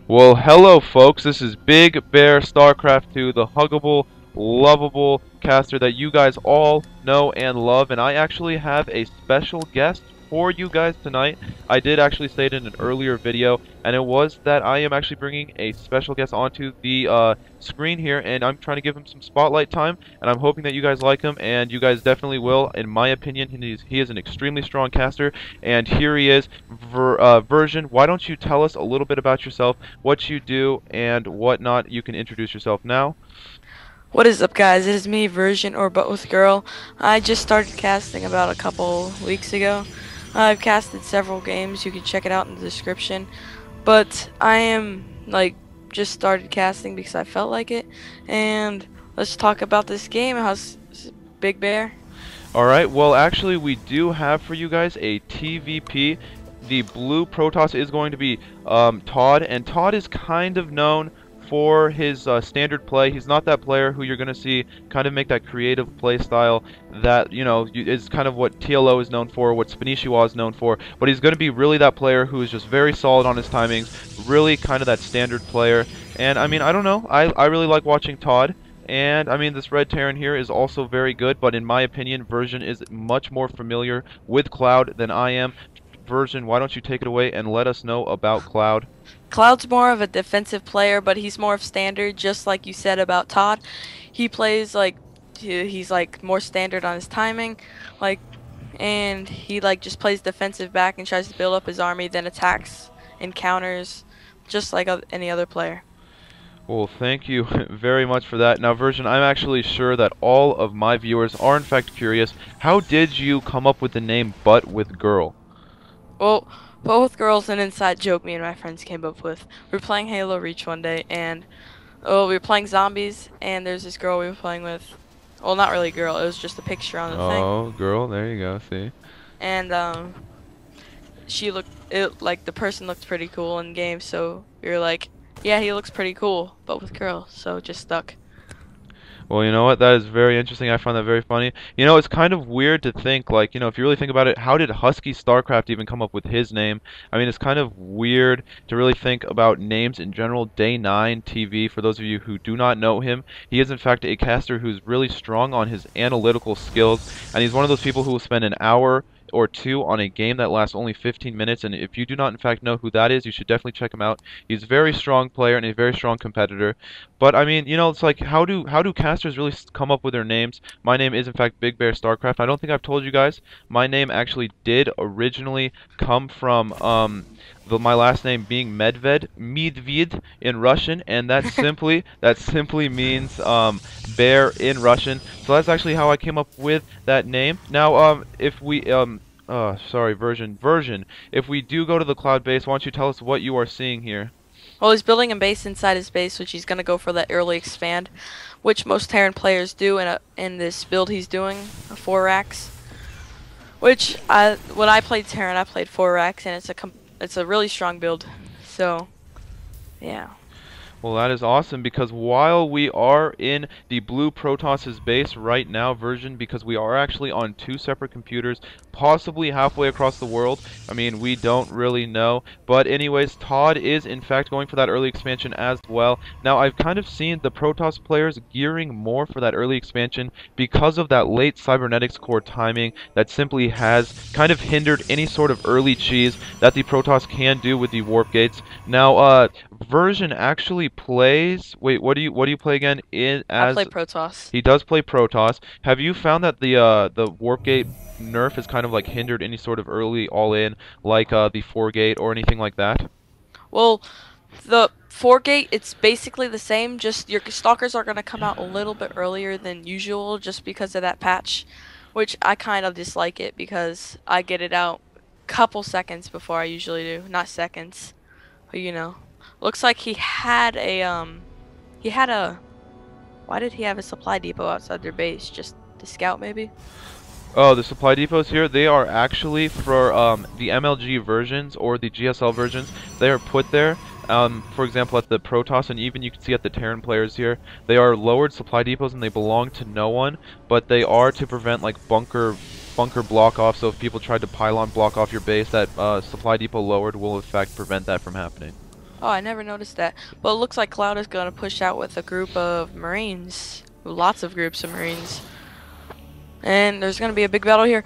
Well, hello, folks. This is Big Bear StarCraft 2, the huggable, lovable caster that you guys all know and love. And I actually have a special guest for you guys tonight. I did actually say it in an earlier video, and it was that I am actually bringing a special guest onto the screen here, and I'm trying to give him some spotlight time. And I'm hoping that you guys like him, and you guys definitely will. In my opinion, he is an extremely strong caster, and here he is. Version, why don't you tell us a little bit about yourself, what you do, and whatnot? You can introduce yourself now. What is up, guys? It is me, Version or Both Girl. I just started casting about a couple weeks ago. I've casted several games. You can check it out in the description. But I am just started casting because I felt like it. And let's talk about this game. How's Big Bear? Alright, well actually we do have for you guys a TVP. The blue Protoss is going to be Todd, and Todd is kind of known for his standard play. He's not that player who you're going to see kind of make that creative play style that, you know, is kind of what TLO is known for, what Spanishiwa is known for, but he's going to be really that player who is just very solid on his timings, really kind of that standard player. And I mean, I don't know, I really like watching Todd. And I mean, this red Terran here is also very good, but in my opinion, Version is much more familiar with Cloud than I am. Version, why don't you take it away and let us know about Cloud? Cloud's more of a defensive player, but he's more of standard, just like you said about Todd. He plays he's like more standard on his timing, like, and he just plays defensive back and tries to build up his army, then attacks and counters, just like any other player. Well, thank you very much for that. Now, Version, I'm actually sure that all of my viewers are in fact curious. How did you come up with the name Butt with Girl? Well, both girls an inside joke me and my friends came up with. We were playing Halo Reach one day, and we were playing zombies, and there's this girl we were playing with. Well, not really a girl. It was just a picture on the thing, Oh, girl, there you go, see? and she looked like the person looked pretty cool in game. So we were like, yeah, he looks pretty cool, but with girls. So it just stuck. Well, you know what? That is very interesting. I find that very funny. You know, it's kind of weird to think, like, you know, if you really think about it, how did Husky StarCraft even come up with his name? I mean, it's kind of weird to really think about names in general. Day 9 TV, for those of you who do not know him, he is in fact a caster who's really strong on his analytical skills, and he's one of those people who will spend an hour or two on a game that lasts only 15 minutes, and if you do not in fact know who that is, you should definitely check him out. He's a very strong player and a very strong competitor. But I mean, you know, it's like how do casters really come up with their names? My name is in fact Big Bear StarCraft. I don't think I've told you guys. My name actually did originally come from my last name being Medved in Russian, and that simply means bear in Russian. So that's actually how I came up with that name. Now, if we sorry, version. If we do go to the cloud base, why don't you tell us what you are seeing here? Well, he's building a base inside his base, which he's gonna go for that early expand, which most Terran players do in this build he's doing, 4 racks. Which when I played Terran, I played 4 racks, and it's a really strong build. So yeah. Well, that is awesome because while we are in the blue Protoss's base right now, version, because we are actually on 2 separate computers, possibly halfway across the world. I mean, we don't really know. But anyways, Todd is in fact going for that early expansion as well. Now, I've kind of seen the Protoss players gearing more for that early expansion because of that late cybernetics core timing that simply has kind of hindered any sort of early cheese that the Protoss can do with the warp gates. Now, version actually plays. Wait, what do you play again? In I play as Protoss. he does play Protoss. Have you found that the warp gate nerf has kind of like hindered any sort of early all in like the 4 gate or anything like that? Well, the 4 gate, it's basically the same, just your stalkers are going to come out a little bit earlier than usual just because of that patch, which I kind of dislike it because I get it out couple seconds before I usually do, not seconds. But you know, looks like he had a why did he have a supply depot outside their base? Just to scout maybe? Oh, the supply depots here, they are actually for the MLG versions or the GSL versions. They are put there, for example, at the Protoss, and even you can see at the Terran players here. They are lowered supply depots and they belong to no one, but they are to prevent like bunker block off. So if people tried to pylon block off your base, that supply depot lowered will in fact prevent that from happening. Oh, I never noticed that. But it looks like Cloud is gonna push out with a group of Marines. Lots of groups of Marines. And there's gonna be a big battle here.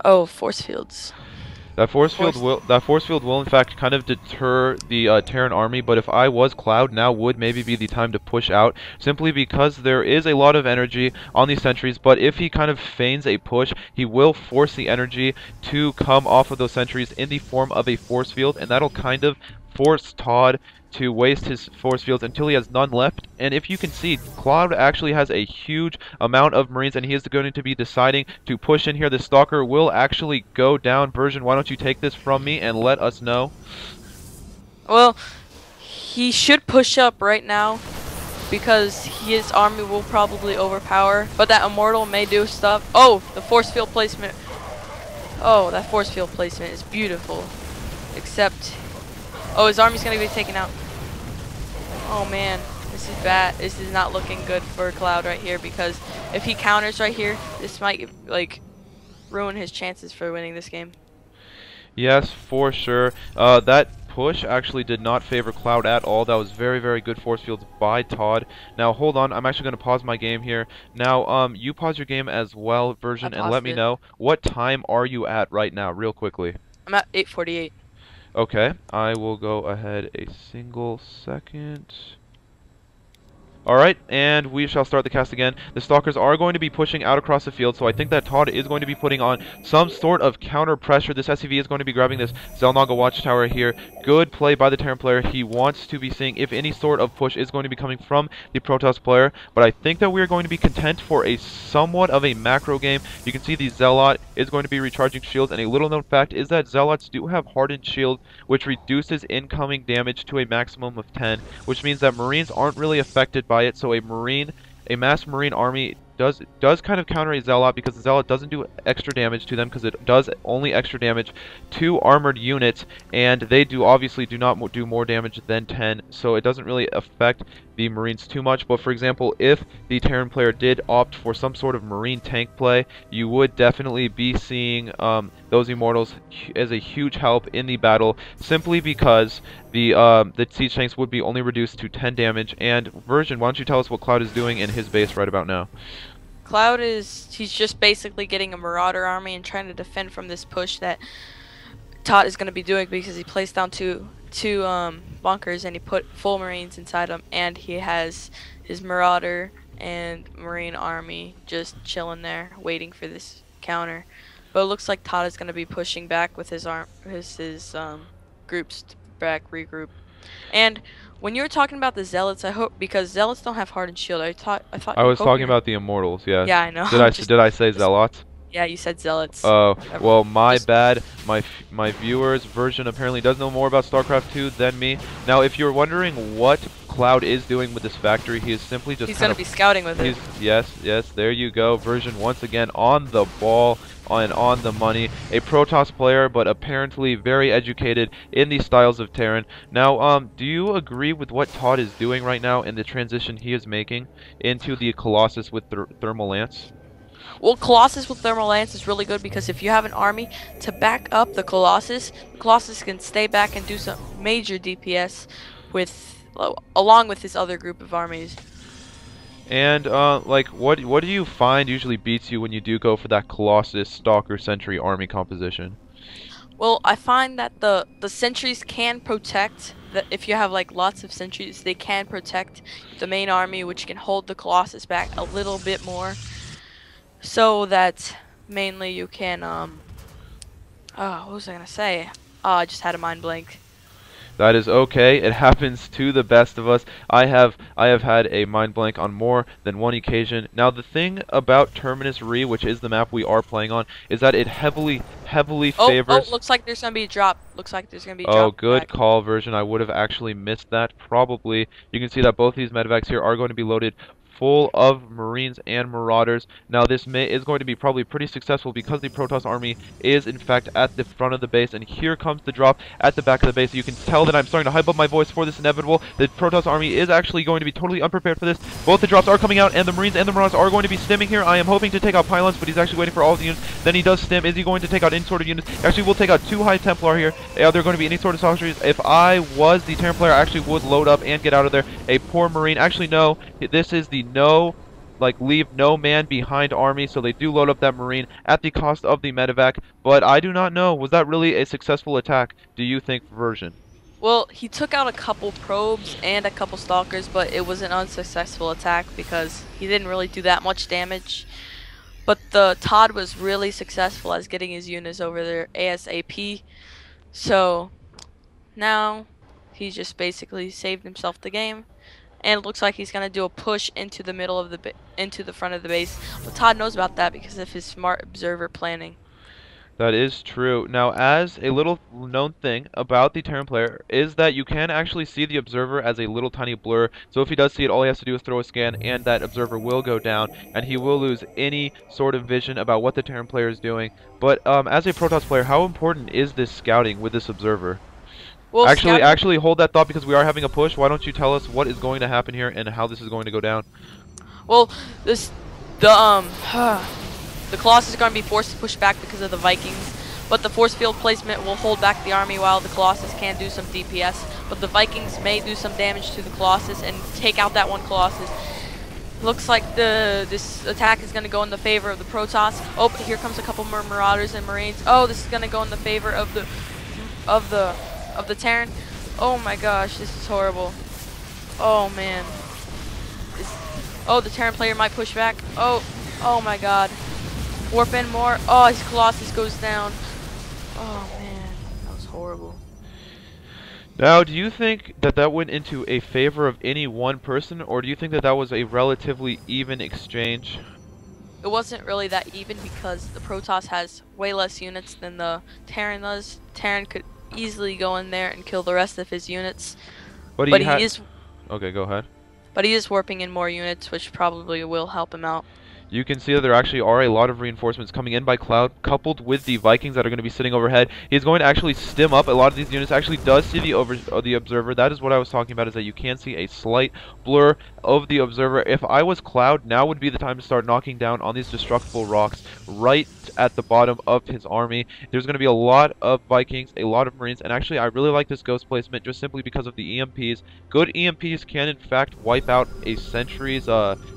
Oh, force fields. Force. That force field will in fact kind of deter the Terran army, but if I was Cloud, now would maybe be the time to push out, simply because there is a lot of energy on these sentries, but if he kind of feigns a push, he will force the energy to come off of those sentries in the form of a force field, and that'll kind of force Todd to waste his force fields until he has none left. And if you can see, Cloud actually has a huge amount of Marines, and he is going to be deciding to push in here. The Stalker will actually go down. Version, why don't you take this from me and let us know? Well, he should push up right now because his army will probably overpower. But that Immortal may do stuff. Oh, the force field placement. Oh, that force field placement is beautiful. Except, oh, his army's gonna be taken out. Oh man, this is bad. This is not looking good for Cloud right here because if he counters right here, this might like ruin his chances for winning this game. Yes, for sure. That push actually did not favor Cloud at all. That was very, very good force fields by Todd. Now, hold on. I'm actually going to pause my game here. Now, you pause your game as well, I Version, and let paused me it. know what time are you at right now, real quickly. I'm at 8:48. Okay, I will go ahead a single second. Alright, and we shall start the cast again. The Stalkers are going to be pushing out across the field, so I think that Todd is going to be putting on some sort of counter pressure. This SCV is going to be grabbing this Zelnaga Watchtower here. Good play by the Terran player. He wants to be seeing if any sort of push is going to be coming from the Protoss player, but I think that we are going to be content for a somewhat of a macro game. You can see the Zealot is going to be recharging shields, and a little known fact is that Zealots do have hardened shield, which reduces incoming damage to a maximum of 10, which means that Marines aren't really affected by it. So a mass Marine army does kind of counter a Zealot, because the Zealot doesn't do extra damage to them, because it does only extra damage to armored units, and they obviously do not do more damage than 10, so it doesn't really affect the Marines too much. But for example, if the Terran player did opt for some sort of Marine tank play, you would definitely be seeing those Immortals as a huge help in the battle, simply because the siege tanks would be only reduced to 10 damage. And Version, why don't you tell us what Cloud is doing in his base right about now? He's just basically getting a Marauder army and trying to defend from this push that Todd is going to be doing, because he placed down two bunkers and he put full Marines inside them, and he has his Marauder and Marine army just chilling there waiting for this counter. But it looks like Todd is going to be pushing back with his groups to regroup. And when you were talking about the Zealots, I hope, because Zealots don't have hardened shield. I thought I you were was talking hoping. about the Immortals, yeah. Yeah, I know. Did I say Just Zealots? yeah, you said Zealots. Oh, Whatever. well, my Just bad. My viewers Version apparently does know more about StarCraft 2 than me. Now, if you're wondering what Cloud is doing with this factory, he is simply just he's kind gonna of be scouting with it. yes, there you go. Version once again on the ball and on the money. A Protoss player, but apparently very educated in the styles of Terran. Now, do you agree with what Todd is doing right now in the transition he is making into the Colossus with Thermal Lance? Well, Colossus with Thermal Lance is really good because if you have an army to back up the Colossus can stay back and do some major DPS with along with his other group of armies. And like, what do you find usually beats you when you do go for that Colossus Stalker Sentry army composition? Well, I find that the sentries can protect. That if you have like lots of sentries, they can protect the main army, which can hold the Colossus back a little bit more. So that mainly you can oh, what was I gonna say? Oh, I just had a mind blank. That is okay. It happens to the best of us. I have had a mind blank on more than one occasion. Now, the thing about Terminus Re, which is the map we are playing on, is that it heavily Oh, favors. looks like there's gonna be a drop. Looks like there's gonna be a Oh, drop good back. call, Version. I would have actually missed that, probably. You can see that both these medvacs here are going to be loaded full of Marines and Marauders. Now this is going to be probably pretty successful because the Protoss army is in fact at the front of the base, and here comes the drop at the back of the base. You can tell that I'm starting to hype up my voice for this inevitable. The Protoss army is actually going to be totally unprepared for this. Both the drops are coming out, and the Marines and the Marauders are going to be stimming here. I am hoping to take out pylons, but he's actually waiting for all of the units. Then he does stim. Is he going to take out any sort of units? Actually, we'll take out 2 High Templar here. Are there going to be any sort of sorceries? If I was the Terran player, I actually would load up and get out of there. A poor Marine. Actually, no. This is the leave no man behind army, so they do load up that Marine at the cost of the medevac. But I do not know. Was that really a successful attack, do you think, Version? Well, he took out a couple probes and a couple stalkers, but it was an unsuccessful attack because he didn't really do that much damage. But the Todd was really successful as getting his units over there ASAP. So now he just basically saved himself the game, and it looks like he's gonna do a push into the middle of into the front of the base. But Todd knows about that because of his smart observer planning. That is true. Now, as a little known thing about the Terran player is that you can actually see the observer as a little tiny blur. So if he does see it, all he has to do is throw a scan, and that observer will go down, and he will lose any sort of vision about what the Terran player is doing. But as a Protoss player, how important is this scouting with this observer? Well, Actually, hold that thought because we are having a push. Why don't you tell us what is going to happen here and how this is going to go down? well, this the the Colossus is going to be forced to push back because of the Vikings, but the force field placement will hold back the army while the Colossus can do some DPS. But the Vikings may do some damage to the Colossus and take out that one Colossus. Looks like this attack is going to go in the favor of the Protoss. Oh, here comes a couple more Marauders and Marines. Oh, this is going to go in the favor of the Terran. Oh my gosh, this is horrible. Oh man. Oh, the Terran player might push back. Oh my god. Warp in more. Oh, his Colossus goes down. Oh man, that was horrible. Now, do you think that that went into a favor of any one person, or do you think that that was a relatively even exchange? It wasn't really that even because the Protoss has way less units than the Terran does. Terran could easily go in there and kill the rest of his units. But But he is Okay, go ahead. but he is warping in more units, which probably will help him out. You can see that there actually are a lot of reinforcements coming in by Cloud, coupled with the Vikings that are going to be sitting overhead. He's going to actually stim up a lot of these units. Actually does see the observer. That is what I was talking about, is that you can see a slight blur of the observer. If I was Cloud, now would be the time to start knocking down on these destructible rocks right at the bottom of his army. There's going to be a lot of Vikings, a lot of Marines, and actually I really like this ghost placement just simply because of the EMPs. Good EMPs can in fact wipe out a sentry's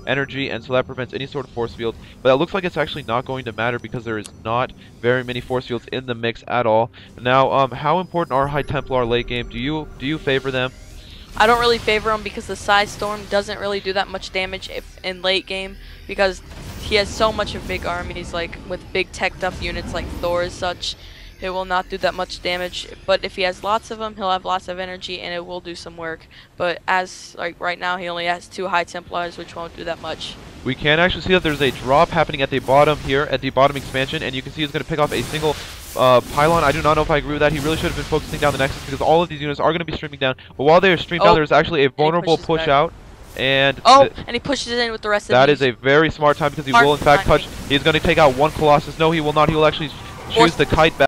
energy, and so that prevents any sort of force fields. But it looks like it's actually not going to matter because there is not very many force fields in the mix at all. Now, how important are High Templar late game? Do you favor them? I don't really favor him because the Side Storm doesn't really do that much damage in late game because he has so much of big armies, like with big teched up units like Thor and such. It will not do that much damage, but if he has lots of them, he'll have lots of energy and it will do some work. But as like right now, he only has 2 High Templars, which won't do that much. We can actually see that there's a drop happening at the bottom here, at the bottom expansion, and you can see he's going to pick off a single pylon. I do not know if I agree with that. He really should have been focusing down the Nexus because all of these units are going to be streaming down. But while they are streamed down, there's actually a vulnerable push out. And and he pushes in with the rest of that is a very smart time because he will in fact touch. He's going to take out one Colossus. No, he will not. He will actually choose the kite back.